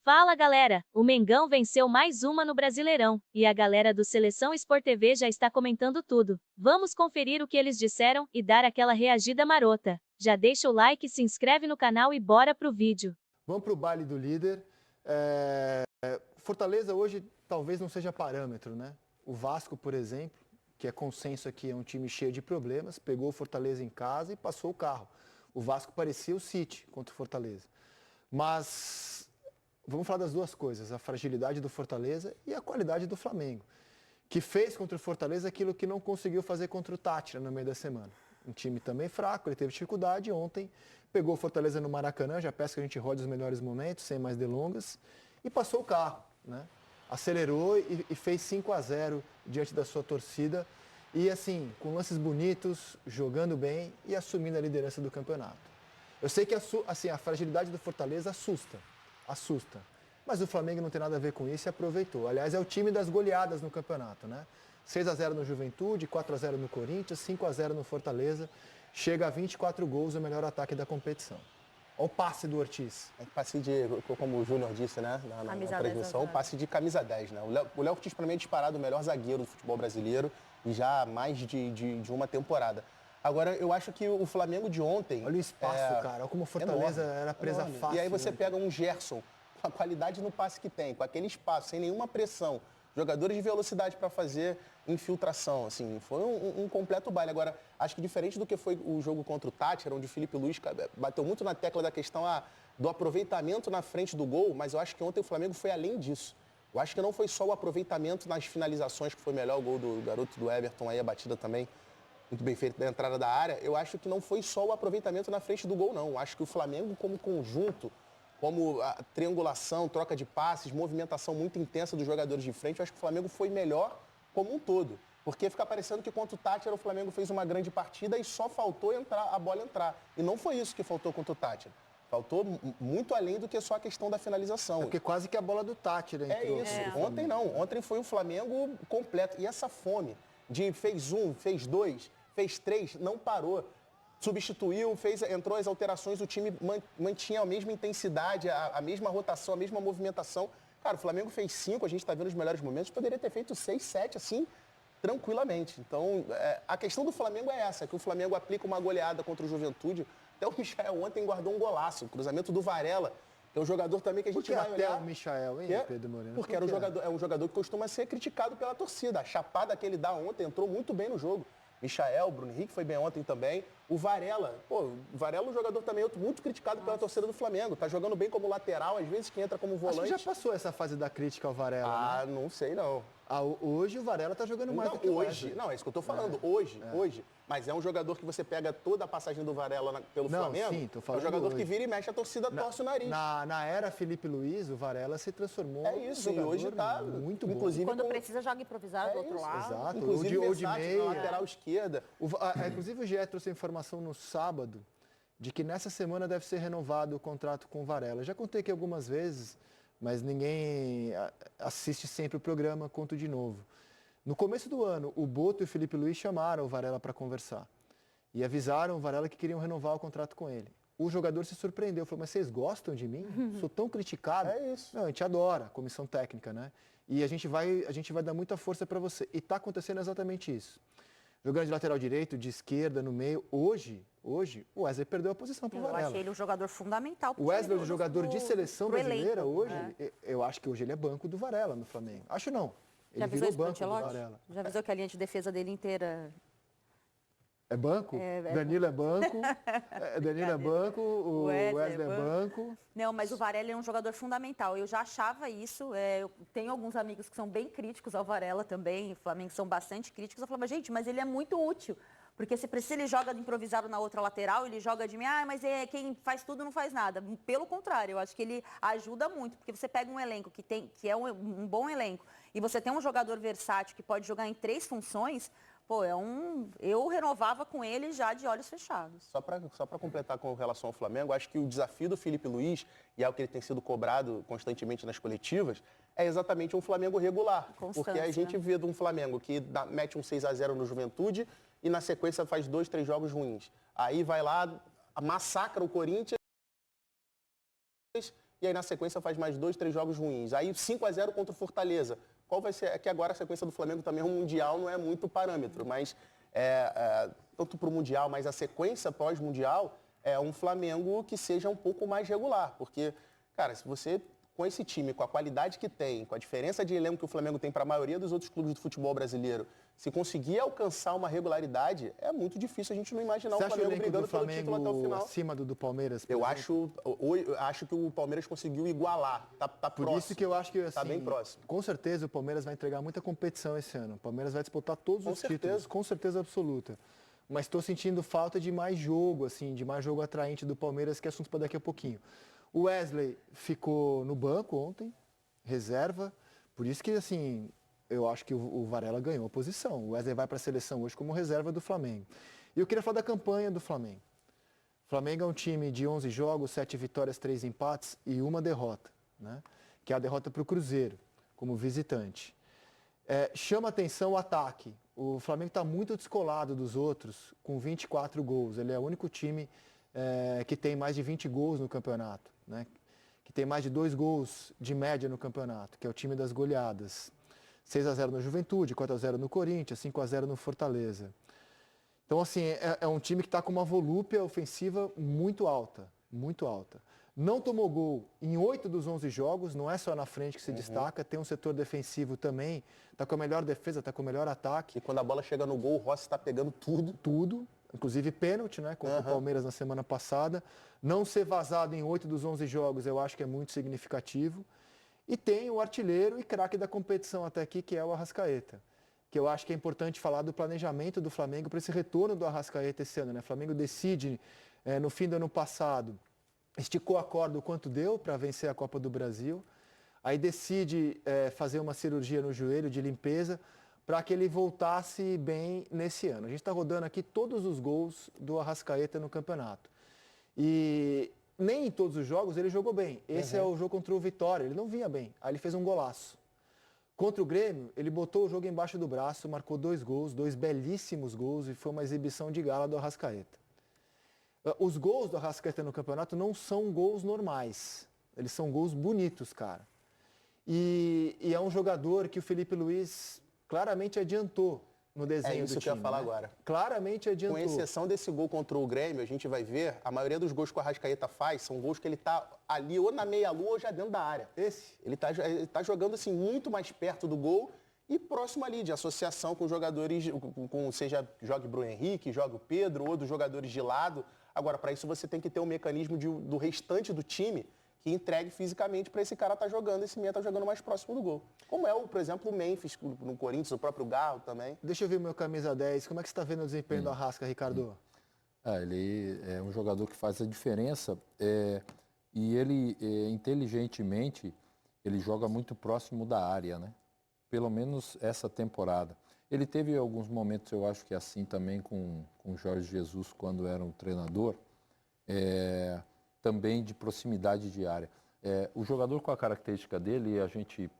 Fala galera, o Mengão venceu mais uma no Brasileirão, e a galera do Seleção Sport TV já está comentando tudo. Vamos conferir o que eles disseram e dar aquela reagida marota. Já deixa o like, se inscreve no canal e bora pro vídeo. Vamos para o baile do líder. Fortaleza hoje talvez não seja parâmetro, né? O Vasco, por exemplo, que é consenso aqui, é um time cheio de problemas, pegou o Fortaleza em casa e passou o carro. O Vasco parecia o City contra o Fortaleza. Mas vamos falar das duas coisas, a fragilidade do Fortaleza e a qualidade do Flamengo, que fez contra o Fortaleza aquilo que não conseguiu fazer contra o Tátira no meio da semana. Um time também fraco, ele teve dificuldade ontem, pegou o Fortaleza no Maracanã, já peço que a gente rode os melhores momentos, sem mais delongas, e passou o carro, né? Acelerou e fez 5-0 diante da sua torcida, e assim, com lances bonitos, jogando bem e assumindo a liderança do campeonato. Eu sei que assim, a fragilidade do Fortaleza assusta, mas o Flamengo não tem nada a ver com isso e aproveitou. Aliás, é o time das goleadas no campeonato, né? 6-0 no Juventude, 4-0 no Corinthians, 5-0 no Fortaleza, chega a 24 gols, o melhor ataque da competição. Olha o passe do Ortiz. É passe de, como o Júnior disse, né, na transmissão, passe de camisa 10, né? O Léo Ortiz, para mim, é disparado o melhor zagueiro do futebol brasileiro e já há mais de uma temporada. Agora, eu acho que o Flamengo de ontem... Olha o espaço, cara. Olha como o Fortaleza era presa fácil. E aí você pega um Gerson, com a qualidade no passe que tem, com aquele espaço, sem nenhuma pressão, jogadores de velocidade para fazer infiltração, assim, foi um completo baile. Agora, acho que diferente do que foi o jogo contra o Tátira, onde o Felipe Luiz bateu muito na tecla da questão do aproveitamento na frente do gol, mas eu acho que ontem o Flamengo foi além disso. Eu acho que não foi só o aproveitamento nas finalizações, que foi melhor, o gol do garoto do Everton, aí a batida também muito bem feita da entrada da área. Eu acho que não foi só o aproveitamento na frente do gol, não. Eu acho que o Flamengo, como conjunto, como a triangulação, troca de passes, movimentação muito intensa dos jogadores de frente, eu acho que o Flamengo foi melhor como um todo. Porque fica parecendo que contra o Tátira o Flamengo fez uma grande partida e só faltou a bola entrar. E não foi isso que faltou contra o Tátira. Faltou muito além do que só a questão da finalização. Porque quase que a bola do Tátira entrou. É isso. Ontem não. Ontem foi o Flamengo completo. E essa fome de fez um, fez dois, fez três, não parou. Substituiu, entrou as alterações, o time mantinha a mesma intensidade, a mesma rotação, a mesma movimentação. Cara, o Flamengo fez 5, a gente está vendo os melhores momentos, poderia ter feito 6, 7, assim, tranquilamente. Então, a questão do Flamengo é essa, que o Flamengo aplica uma goleada contra o Juventude. Até o Michael ontem guardou um golaço, o cruzamento do Varela, que é um jogador também que a gente vai olhar. Até o Michael, hein, Pedro Moreno? Porque é um jogador que costuma ser criticado pela torcida. A chapada que ele dá ontem entrou muito bem no jogo. Michael, Bruno Henrique foi bem ontem também. O Varela, o Varela é um jogador também muito criticado pela torcida do Flamengo. Tá jogando bem como lateral, às vezes que entra como volante. Acho que já passou essa fase da crítica ao Varela, né? Não sei não. Hoje o Varela tá jogando mais do que hoje. Não, é isso que eu tô falando. Hoje. Mas é um jogador que você pega toda a passagem do Varela pelo Flamengo. Sim, tô falando é um jogador hoje. que vira e mexe, a torcida torce o nariz. Na era Felipe Luiz, o Varela se transformou e hoje tá muito bom. Inclusive, quando precisa, joga improvisado do outro lado. Exato, inclusive ou de meia. Na lateral esquerda. Inclusive o GE trouxe a informação no sábado de que nessa semana deve ser renovado o contrato com o Varela. Já contei aqui algumas vezes, mas ninguém assiste sempre o programa, conto de novo. No começo do ano, o Boto e o Felipe Luiz chamaram o Varela para conversar e avisaram o Varela que queriam renovar o contrato com ele. O jogador se surpreendeu, falou, mas vocês gostam de mim? Sou tão criticado. É isso. Não, a gente adora, comissão técnica, né? E a gente vai dar muita força para você. E está acontecendo exatamente isso. Jogando de lateral direito, de esquerda, no meio. Hoje, o Wesley perdeu a posição para o Varela. Eu achei ele um jogador fundamental. O Wesley é um jogador de seleção brasileira hoje. Eu acho que hoje ele é banco do Varela no Flamengo. Acho não. Ele virou banco do Varela. Já avisou que a linha de defesa dele inteira... É banco? Danilo é banco, Danilo é banco, o Wesley é banco. Não, mas o Varela é um jogador fundamental. Eu já achava isso. Eu tenho alguns amigos que são bem críticos ao Varela também. O Flamengo são bastante críticos. Eu falava, gente, mas ele é muito útil. Porque se precisa, ele joga de improvisado na outra lateral, ele joga de mim, mas quem faz tudo não faz nada. Pelo contrário, eu acho que ele ajuda muito. Porque você pega um elenco que é um bom elenco e você tem um jogador versátil que pode jogar em 3 funções... eu renovava com ele já de olhos fechados. Só para completar com relação ao Flamengo, acho que o desafio do Felipe Luiz, e é o que ele tem sido cobrado constantemente nas coletivas, é exatamente um Flamengo regular. Porque a gente vê de um Flamengo que mete um 6-0 no Juventude e na sequência faz 2, 3 jogos ruins. Aí vai lá, massacra o Corinthians e aí na sequência faz mais 2, 3 jogos ruins. Aí 5-0 contra o Fortaleza. Qual vai ser? É que agora a sequência do Flamengo também é um Mundial, não é muito parâmetro, mas tanto para o Mundial, mas a sequência pós-Mundial é um Flamengo que seja um pouco mais regular, porque, cara, se você, com esse time, com a qualidade que tem, com a diferença de elenco que o Flamengo tem para a maioria dos outros clubes do futebol brasileiro, se conseguir alcançar uma regularidade, é muito difícil a gente não imaginar o Flamengo brigando pelo título até o final. Acima do Palmeiras? Eu acho que o Palmeiras conseguiu igualar, tá próximo. Por isso que eu acho que, assim, tá bem próximo. Com certeza o Palmeiras vai entregar muita competição esse ano. O Palmeiras vai disputar todos os títulos, com certeza absoluta. Mas estou sentindo falta de mais jogo, assim, de mais jogo atraente do Palmeiras, que é assunto para daqui a pouquinho. O Wesley ficou no banco ontem, reserva, por isso que, assim, eu acho que o Varela ganhou a posição. O Wesley vai para a seleção hoje como reserva do Flamengo. E eu queria falar da campanha do Flamengo. O Flamengo é um time de 11 jogos, 7 vitórias, 3 empates e 1 derrota, né? Que é a derrota para o Cruzeiro, como visitante. Chama atenção o ataque. O Flamengo está muito descolado dos outros, com 24 gols. Ele é o único time que tem mais de 20 gols no campeonato, né? Que tem mais de 2 gols de média no campeonato, que é o time das goleadas. 6-0 no Juventude, 4-0 no Corinthians, 5-0 no Fortaleza. Então, assim, é um time que está com uma volúpia ofensiva muito alta, muito alta. Não tomou gol em 8 dos 11 jogos, não é só na frente que se destaca, tem um setor defensivo também, está com a melhor defesa, está com o melhor ataque. E quando a bola chega no gol, o Rossi está pegando tudo. Tudo, inclusive pênalti, né, contra o Palmeiras na semana passada. Não ser vazado em 8 dos 11 jogos, eu acho que é muito significativo. E tem o artilheiro e craque da competição até aqui, que é o Arrascaeta. Que eu acho que é importante falar do planejamento do Flamengo para esse retorno do Arrascaeta esse ano, né? O Flamengo decide, no fim do ano passado, esticou a corda o quanto deu para vencer a Copa do Brasil. Aí decide fazer uma cirurgia no joelho de limpeza para que ele voltasse bem nesse ano. A gente está rodando aqui todos os gols do Arrascaeta no campeonato. E nem em todos os jogos ele jogou bem. Esse é o jogo contra o Vitória, ele não vinha bem. Aí ele fez um golaço. Contra o Grêmio, ele botou o jogo embaixo do braço, marcou 2 gols, 2 belíssimos gols, e foi uma exibição de gala do Arrascaeta. Os gols do Arrascaeta no campeonato não são gols normais. Eles são gols bonitos, cara. E é um jogador que o Felipe Luiz claramente adiantou no desenho do time. É isso que eu ia falar agora. Claramente adiantou. Com exceção desse gol contra o Grêmio, a gente vai ver, a maioria dos gols que o Arrascaeta faz são gols que ele tá ali ou na meia-lua ou já dentro da área. Ele tá jogando assim muito mais perto do gol e próximo ali de associação com jogadores, seja jogue Bruno Henrique, jogue o Pedro ou dos jogadores de lado. Agora, para isso você tem que ter um mecanismo do restante do time que entregue fisicamente para esse cara estar jogando, esse meia tá jogando mais próximo do gol. Como é, por exemplo, o Memphis no Corinthians, o próprio Garro também. Deixa eu ver o meu camisa 10. Como é que você está vendo o desempenho do Arrasca, Ricardo? Ele é um jogador que faz a diferença e ele, inteligentemente, ele joga muito próximo da área, né? Pelo menos essa temporada. Ele teve alguns momentos, eu acho que assim também com o Jorge Jesus, quando era um treinador, também de proximidade de área. O jogador com a característica dele, a gente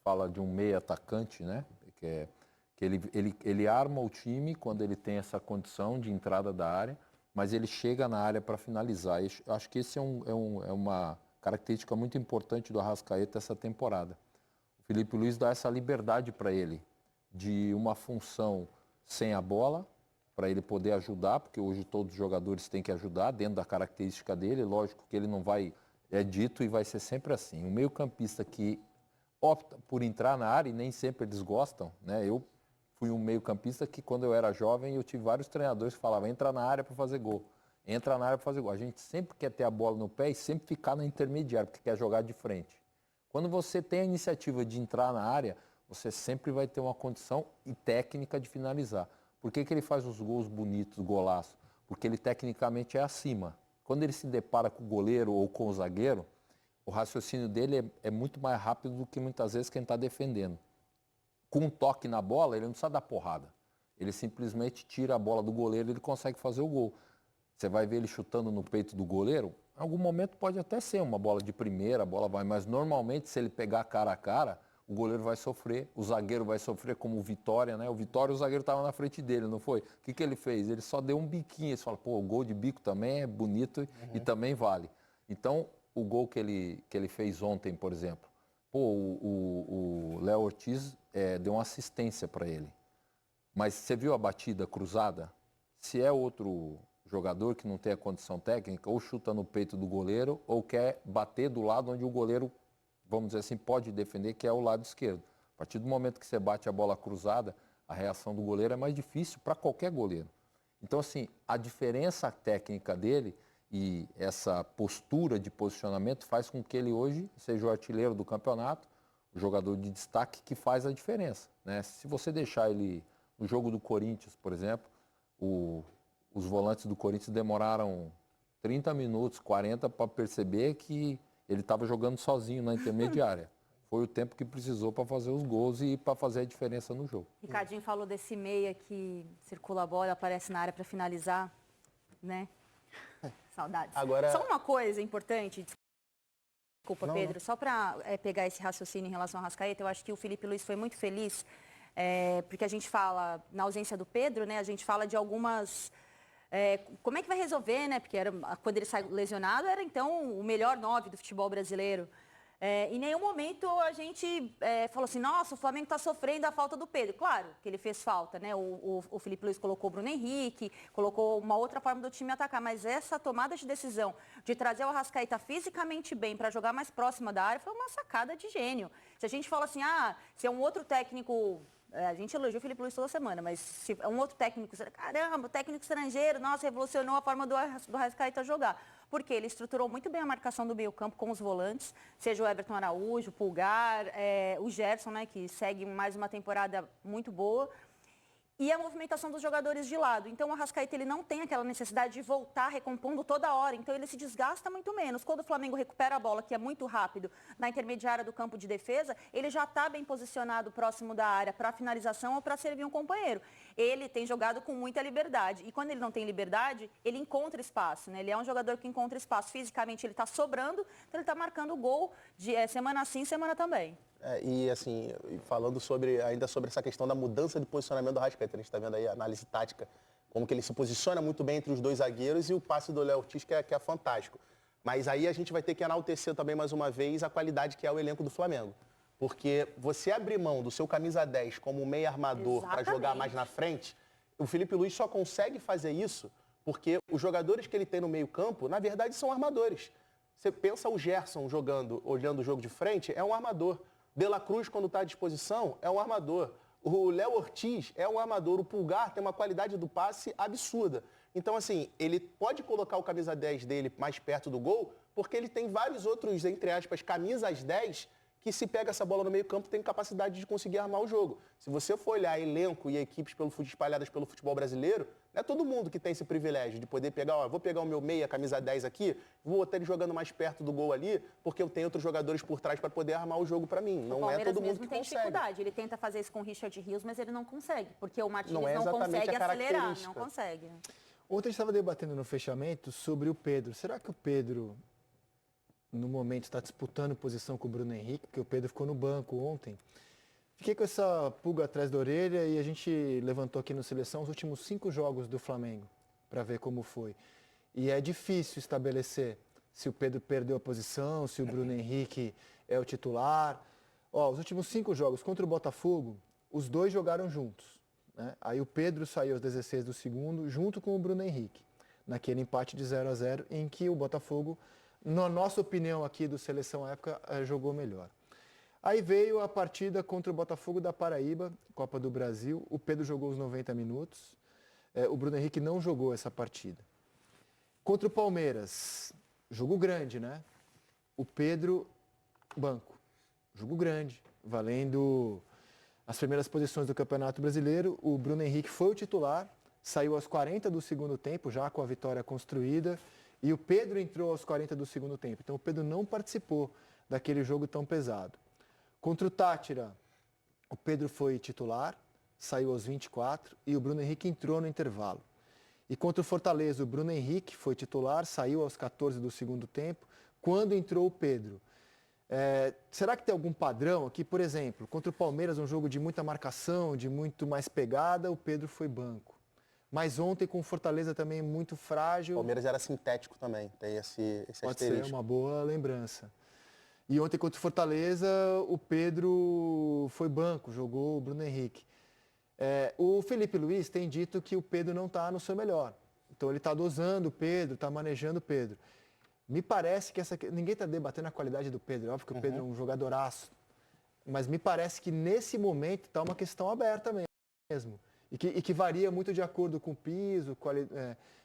fala de um meia atacante, né? Que ele arma o time quando ele tem essa condição de entrada da área, mas ele chega na área para finalizar. E acho que esse é uma característica muito importante do Arrascaeta essa temporada. O Felipe Luiz dá essa liberdade para ele de uma função sem a bola, para ele poder ajudar, porque hoje todos os jogadores têm que ajudar dentro da característica dele. Lógico que ele não vai, é dito e vai ser sempre assim. Um meio-campista que opta por entrar na área, e nem sempre eles gostam, né? Eu fui um meio-campista que, quando eu era jovem, eu tive vários treinadores que falavam: entra na área para fazer gol, entra na área para fazer gol. A gente sempre quer ter a bola no pé e sempre ficar na intermediária, porque quer jogar de frente. Quando você tem a iniciativa de entrar na área, você sempre vai ter uma condição e técnica de finalizar. Por que ele faz os gols bonitos, golaço? Porque ele tecnicamente é acima. Quando ele se depara com o goleiro ou com o zagueiro, o raciocínio dele é muito mais rápido do que muitas vezes quem está defendendo. Com um toque na bola, ele não precisa dar porrada. Ele simplesmente tira a bola do goleiro e ele consegue fazer o gol. Você vai ver ele chutando no peito do goleiro, em algum momento pode até ser uma bola de primeira, a bola vai, mas normalmente se ele pegar cara a cara, o goleiro vai sofrer, o zagueiro vai sofrer, como o Vitória, né? O Vitória, o zagueiro estava na frente dele, não foi? O que ele fez? Ele só deu um biquinho. Você fala, pô, o gol de bico também é bonito e também vale. Então, o gol que ele fez ontem, por exemplo. Pô, o Léo Ortiz deu uma assistência para ele. Mas você viu a batida cruzada? Se é outro jogador que não tem a condição técnica, ou chuta no peito do goleiro, ou quer bater do lado onde o goleiro, vamos dizer assim, pode defender, que é o lado esquerdo. A partir do momento que você bate a bola cruzada, a reação do goleiro é mais difícil para qualquer goleiro. Então, assim, a diferença técnica dele e essa postura de posicionamento faz com que ele hoje seja o artilheiro do campeonato, o jogador de destaque que faz a diferença, né? Se você deixar ele no jogo do Corinthians, por exemplo, os volantes do Corinthians demoraram 30 minutos, 40 para perceber que ele estava jogando sozinho na intermediária. Foi o tempo que precisou para fazer os gols e para fazer a diferença no jogo. Ricardinho falou desse meia que circula a bola, aparece na área para finalizar, né? Saudades. Agora... Só uma coisa importante, desculpa, Não, Pedro, não. só para pegar esse raciocínio em relação ao Arrascaeta, eu acho que o Felipe Luiz foi muito feliz, porque a gente fala, na ausência do Pedro, né, a gente fala de algumas... como é que vai resolver, né? Porque quando ele saiu lesionado, era então o melhor 9 do futebol brasileiro. Em nenhum momento a gente falou assim, nossa, o Flamengo está sofrendo a falta do Pedro. Claro que ele fez falta, né? O Felipe Luiz colocou o Bruno Henrique, colocou uma outra forma do time atacar, mas essa tomada de decisão de trazer o Arrascaeta fisicamente bem para jogar mais próxima da área foi uma sacada de gênio. Se a gente fala assim, se é um outro técnico... A gente elogia o Felipe Luiz toda semana, mas se é um outro técnico, caramba, o técnico estrangeiro, nossa, revolucionou a forma do Arrascaeta jogar. Porque ele estruturou muito bem a marcação do meio-campo com os volantes, seja o Everton Araújo, o Pulgar, o Gerson, né, que segue mais uma temporada muito boa. E a movimentação dos jogadores de lado. Então, o Arrascaeta ele não tem aquela necessidade de voltar recompondo toda hora. Então, ele se desgasta muito menos. Quando o Flamengo recupera a bola, que é muito rápido, na intermediária do campo de defesa, ele já está bem posicionado próximo da área para finalização ou para servir um companheiro. Ele tem jogado com muita liberdade. E quando ele não tem liberdade, ele encontra espaço, né? Ele é um jogador que encontra espaço. Fisicamente, ele está sobrando, então ele está marcando o gol de semana sim, semana também. E assim, falando ainda sobre essa questão da mudança de posicionamento do Arrascaeta, a gente está vendo aí a análise tática, como que ele se posiciona muito bem entre os dois zagueiros e o passe do Léo Ortiz, que é fantástico. Mas aí a gente vai ter que enaltecer também, mais uma vez, a qualidade que é o elenco do Flamengo. Porque você abrir mão do seu camisa 10 como meio armador para jogar mais na frente, o Felipe Luiz só consegue fazer isso porque os jogadores que ele tem no meio campo, na verdade, são armadores. Você pensa o Gerson jogando, olhando o jogo de frente, é um armador. De La Cruz, quando está à disposição, é um armador. O Léo Ortiz é um armador. O Pulgar tem uma qualidade do passe absurda. Então, assim, ele pode colocar o camisa 10 dele mais perto do gol, porque ele tem vários outros, entre aspas, camisas 10, que se pega essa bola no meio campo, tem capacidade de conseguir armar o jogo. Se você for olhar elenco e equipes espalhadas pelo futebol brasileiro, não é todo mundo que tem esse privilégio de poder pegar, vou pegar o meu meia, camisa 10 aqui, vou botar ele jogando mais perto do gol ali, porque eu tenho outros jogadores por trás para poder armar o jogo para mim. Não é todo mundo que tem consegue. Dificuldade. Ele tenta fazer isso com o Richard Rios, mas ele não consegue, porque o Martins Não é não exatamente consegue a acelerar, não consegue. Ontem a gente estava debatendo no fechamento sobre o Pedro. Será que o Pedro, no momento, está disputando posição com o Bruno Henrique? Porque o Pedro ficou no banco ontem. Fiquei com essa pulga atrás da orelha e a gente levantou aqui no Seleção os últimos 5 jogos do Flamengo, para ver como foi. E é difícil estabelecer se o Pedro perdeu a posição, se o Bruno Henrique é o titular. Os últimos 5 jogos contra o Botafogo, os dois jogaram juntos, né? Aí o Pedro saiu aos 16 do segundo, junto com o Bruno Henrique, naquele empate de 0-0, em que o Botafogo, na nossa opinião aqui do Seleção à época, jogou melhor. Aí veio a partida contra o Botafogo da Paraíba, Copa do Brasil. O Pedro jogou os 90 minutos. O Bruno Henrique não jogou essa partida. Contra o Palmeiras, jogo grande, né? O Pedro, banco. Jogo grande, valendo as primeiras posições do Campeonato Brasileiro. O Bruno Henrique foi o titular, saiu aos 40 do segundo tempo, já com a vitória construída. E o Pedro entrou aos 40 do segundo tempo. Então o Pedro não participou daquele jogo tão pesado. Contra o Tátira, o Pedro foi titular, saiu aos 24 e o Bruno Henrique entrou no intervalo. E contra o Fortaleza, o Bruno Henrique foi titular, saiu aos 14 do segundo tempo, quando entrou o Pedro. Será que tem algum padrão aqui? Por exemplo, contra o Palmeiras, um jogo de muita marcação, de muito mais pegada, o Pedro foi banco. Mas ontem com o Fortaleza também muito O frágil. Palmeiras era sintético também, tem esse Pode ser asterisco. uma boa lembrança. E ontem contra o Fortaleza, o Pedro foi banco, jogou o Bruno Henrique. O Felipe Luiz tem dito que o Pedro não está no seu melhor. Então ele está dosando o Pedro, está manejando o Pedro. Me parece que ninguém está debatendo a qualidade do Pedro. É óbvio que o Pedro é um jogadoraço. Mas me parece que nesse momento está uma questão aberta mesmo. E que varia muito de acordo com o piso,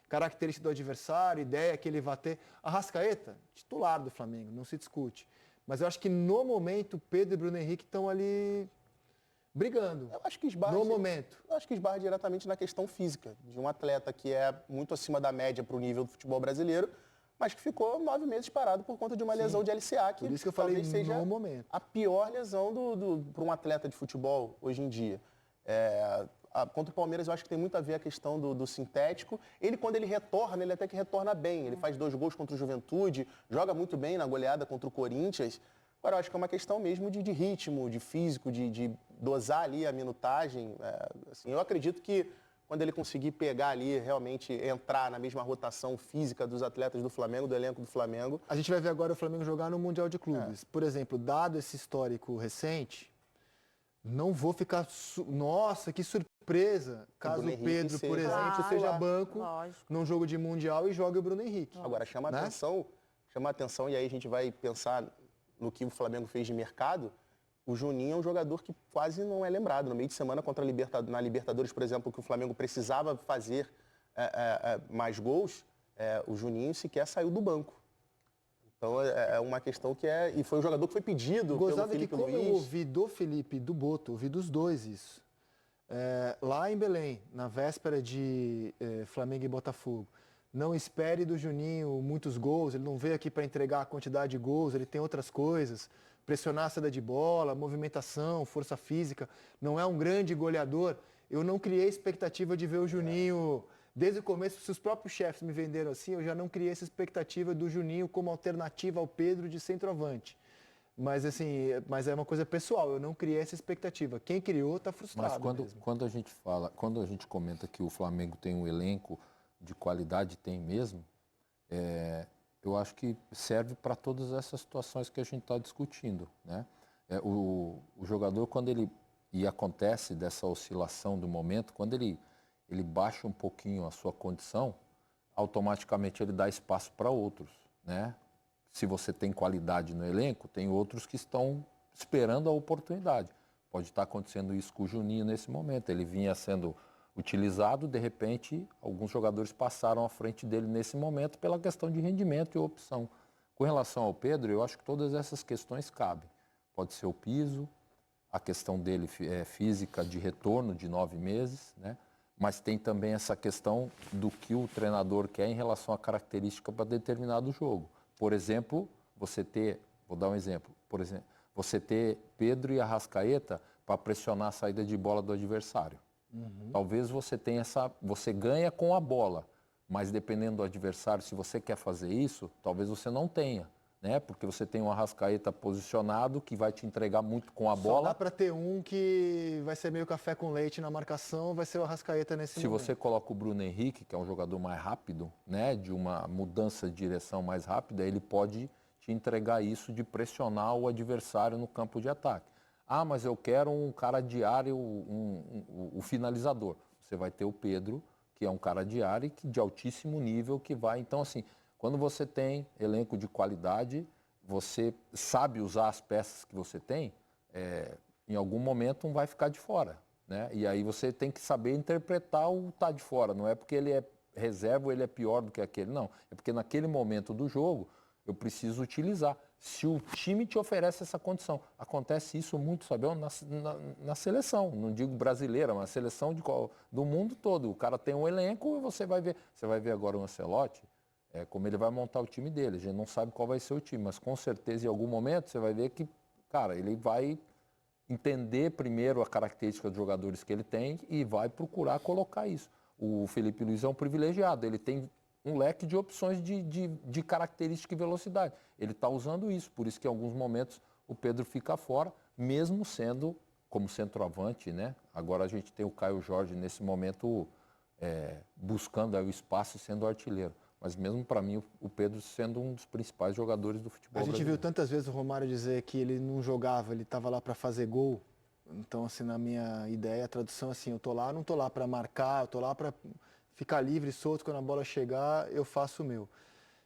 característica do adversário, ideia que ele vai ter. Arrascaeta, titular do Flamengo, não se discute. Mas eu acho que no momento Pedro e Bruno Henrique estão ali brigando. Eu acho que esbarra, no momento. Eu acho que esbarra diretamente na questão física, de um atleta que é muito acima da média para o nível do futebol brasileiro, mas que ficou 9 meses parado por conta de uma lesão de LCA, que Por isso que eu falei talvez seja no momento. a pior lesão para um atleta de futebol hoje em dia. Contra o Palmeiras, eu acho que tem muito a ver a questão do sintético. Ele, quando ele retorna, ele até que retorna bem. Ele faz 2 gols contra o Juventude, joga muito bem na goleada contra o Corinthians. Agora, eu acho que é uma questão mesmo de ritmo, de físico, de dosar ali a minutagem. Assim, eu acredito que quando ele conseguir pegar ali, realmente entrar na mesma rotação física dos atletas do Flamengo, do elenco do Flamengo. A gente vai ver agora o Flamengo jogar no Mundial de Clubes. Por exemplo, dado esse histórico recente, não vou ficar... Nossa, que surpresa caso o Pedro, por exemplo, seja banco num jogo de Mundial e jogue o Bruno Henrique. Agora, chama a atenção, e aí a gente vai pensar no que o Flamengo fez de mercado. O Juninho é um jogador que quase não é lembrado. No meio de semana na Libertadores, por exemplo, que o Flamengo precisava fazer mais gols, o Juninho sequer saiu do banco. Então é uma questão que e foi um jogador que foi pedido pelo Felipe Luiz. Eu ouvi do Felipe e do Boto, ouvi dos dois isso. Lá em Belém, na véspera de Flamengo e Botafogo, não espere do Juninho muitos gols, ele não veio aqui para entregar a quantidade de gols, ele tem outras coisas. Pressionar a saída de bola, movimentação, força física, não é um grande goleador. Eu não criei expectativa de ver o Juninho, desde o começo, se os próprios chefes me venderam assim, eu já não criei essa expectativa do Juninho como alternativa ao Pedro de centroavante. Mas assim, é uma coisa pessoal, eu não criei essa expectativa. Quem criou está frustrado. Mas quando a gente comenta que o Flamengo tem um elenco de qualidade, tem mesmo, eu acho que serve para todas essas situações que a gente está discutindo, né? O jogador, e acontece dessa oscilação do momento, quando ele baixa um pouquinho a sua condição, automaticamente ele dá espaço para outros, né? Se você tem qualidade no elenco, tem outros que estão esperando a oportunidade. Pode estar acontecendo isso com o Juninho nesse momento. Ele vinha sendo utilizado, de repente, alguns jogadores passaram à frente dele nesse momento pela questão de rendimento e opção. Com relação ao Pedro, eu acho que todas essas questões cabem. Pode ser o piso, a questão dele física de retorno de 9 meses, né? Mas tem também essa questão do que o treinador quer em relação à característica para determinado jogo. Por exemplo, vou dar um exemplo, você ter Pedro e Arrascaeta para pressionar a saída de bola do adversário. Talvez você ganha com a bola, mas dependendo do adversário, se você quer fazer isso, talvez você não tenha, né? Porque você tem um Arrascaeta posicionado que vai te entregar muito com a bola. Só dá para ter um que vai ser meio café com leite na marcação, vai ser o Arrascaeta nesse momento. Se você coloca o Bruno Henrique, que é um jogador mais rápido, né? De uma mudança de direção mais rápida, ele pode te entregar isso de pressionar o adversário no campo de ataque. Ah, mas eu quero um cara de área, o finalizador. Você vai ter o Pedro, que é um cara de área e de altíssimo nível que vai. Então, assim, quando você tem elenco de qualidade, você sabe usar as peças que você tem, em algum momento um vai ficar de fora, né? E aí você tem que saber interpretar o tá de fora. Não é porque ele é reserva ou ele é pior do que aquele, não. É porque naquele momento do jogo eu preciso utilizar. Se o time te oferece essa condição. Acontece isso muito, sabe, na seleção, não digo brasileira, mas seleção do mundo todo. O cara tem um elenco e você vai ver agora o Ancelotti, como ele vai montar o time dele. A gente não sabe qual vai ser o time, mas com certeza em algum momento você vai ver que, cara, ele vai entender primeiro a característica dos jogadores que ele tem e vai procurar colocar isso. O Felipe Luiz é um privilegiado, ele tem um leque de opções de característica e velocidade. Ele está usando isso, por isso que em alguns momentos o Pedro fica fora, mesmo sendo como centroavante, né? Agora a gente tem o Caio Jorge nesse momento buscando aí o espaço e sendo artilheiro. Mas mesmo para mim, o Pedro sendo um dos principais jogadores do futebol A gente brasileiro. viu tantas vezes o Romário dizer que ele não jogava, ele estava lá para fazer gol. Então, assim, na minha ideia, a tradução assim, eu não tô lá para marcar, eu tô lá para ficar livre, solto, quando a bola chegar, eu faço o meu.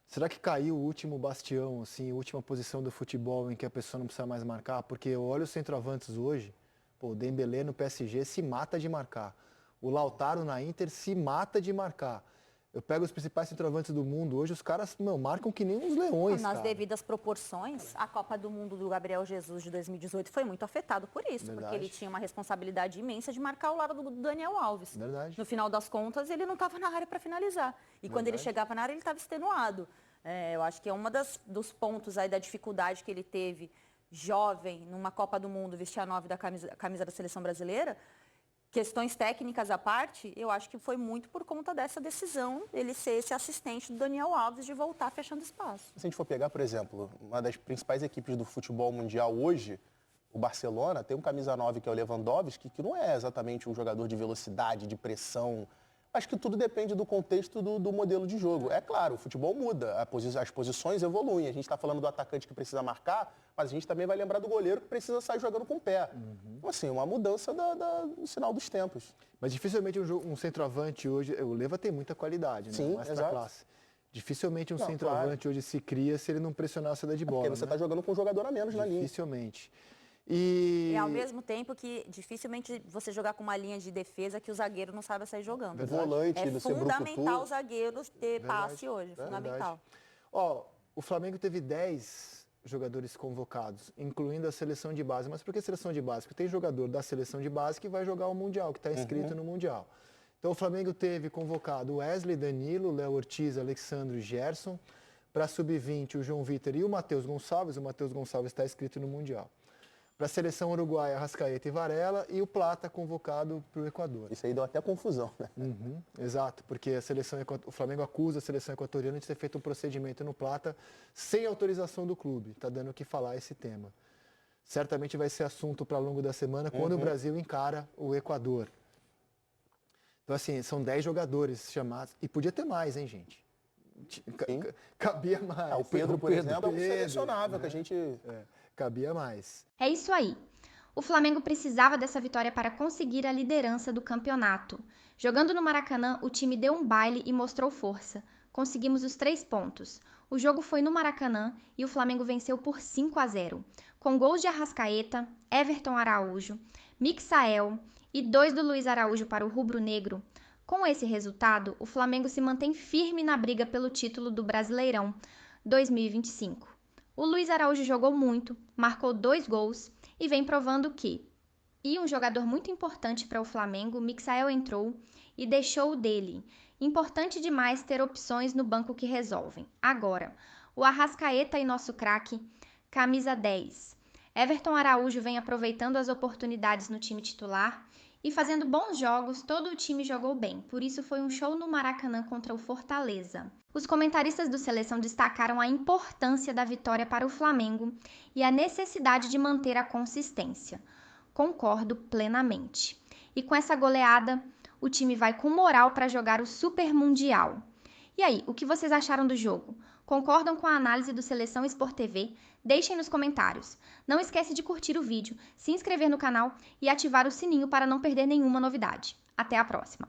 Será que caiu o último bastião, assim, a última posição do futebol em que a pessoa não precisa mais marcar? Porque eu olho os centroavantes hoje, pô, o Dembélé no PSG se mata de marcar. O Lautaro na Inter se mata de marcar. Eu pego os principais centroavantes do mundo hoje, os caras, marcam que nem uns leões, Nas cara. devidas proporções, a Copa do Mundo do Gabriel Jesus de 2018 foi muito afetado por isso, Verdade. porque ele tinha uma responsabilidade imensa de marcar ao lado do Daniel Alves. Verdade. No final das contas, ele não estava na área para finalizar. E quando ele chegava na área, ele estava extenuado. Eu acho que é um dos pontos aí da dificuldade que ele teve, jovem, numa Copa do Mundo, vestir a 9 da camisa da seleção brasileira. Questões técnicas à parte, eu acho que foi muito por conta dessa decisão, ele ser esse assistente do Daniel Alves de voltar fechando espaço. Se a gente for pegar, por exemplo, uma das principais equipes do futebol mundial hoje, o Barcelona, tem um camisa 9 que é o Lewandowski, que não é exatamente um jogador de velocidade, de pressão. Acho que tudo depende do contexto do modelo de jogo. É claro, o futebol muda, as posições evoluem. A gente está falando do atacante que precisa marcar, mas a gente também vai lembrar do goleiro que precisa sair jogando com o pé. Então, assim, uma mudança do sinal dos tempos. Mas dificilmente um centroavante hoje, o Leva tem muita qualidade, né? Sim, Mais pra exato. classe. Dificilmente um Não, centroavante hoje se cria se ele não pressionar a saída de bola. Porque você né? está jogando com um jogador a menos na linha. Dificilmente. E ao mesmo tempo que dificilmente você jogar com uma linha de defesa que o zagueiro não sabe sair jogando. Verdade. Volante, É do seu fundamental brucutu. os zagueiros ter Verdade. passe hoje, fundamental. Ó, o Flamengo teve 10 jogadores convocados, incluindo a seleção de base. Mas por que seleção de base? Porque tem jogador da seleção de base que vai jogar o Mundial, que está inscrito no Mundial. Então o Flamengo teve convocado Wesley, Danilo, Léo Ortiz, Alexandre e Gerson. Para sub-20, o João Vitor e o Matheus Gonçalves. O Matheus Gonçalves está inscrito no Mundial. Para a seleção uruguaia, Arrascaeta e Varela, e o Plata convocado para o Equador. Isso aí deu até confusão, né? Exato, porque o Flamengo acusa a seleção equatoriana de ter feito um procedimento no Plata sem autorização do clube. Está dando o que falar esse tema. Certamente vai ser assunto para ao longo da semana, quando o Brasil encara o Equador. Então, assim, são 10 jogadores chamados. E podia ter mais, hein, gente? Cabia mais. O Pedro, por exemplo, é um selecionável, que a gente... Cabia mais. É isso aí. O Flamengo precisava dessa vitória para conseguir a liderança do campeonato. Jogando no Maracanã, o time deu um baile e mostrou força. Conseguimos os 3 pontos. O jogo foi no Maracanã e o Flamengo venceu por 5-0, com gols de Arrascaeta, Everton Araújo, Mixael e 2 do Luiz Araújo para o rubro-negro. Com esse resultado, o Flamengo se mantém firme na briga pelo título do Brasileirão 2025. O Luiz Araújo jogou muito, marcou 2 gols e vem provando que. E um jogador muito importante para o Flamengo, Mixael, entrou e deixou o dele. Importante demais ter opções no banco que resolvem. Agora, o Arrascaeta e nosso craque, camisa 10. Everton Araújo vem aproveitando as oportunidades no time titular e fazendo bons jogos, todo o time jogou bem, por isso foi um show no Maracanã contra o Fortaleza. Os comentaristas do Seleção destacaram a importância da vitória para o Flamengo e a necessidade de manter a consistência. Concordo plenamente. E com essa goleada, o time vai com moral para jogar o Super Mundial. E aí, o que vocês acharam do jogo? Concordam com a análise do Seleção Sport TV? Deixem nos comentários. Não esquece de curtir o vídeo, se inscrever no canal e ativar o sininho para não perder nenhuma novidade. Até a próxima!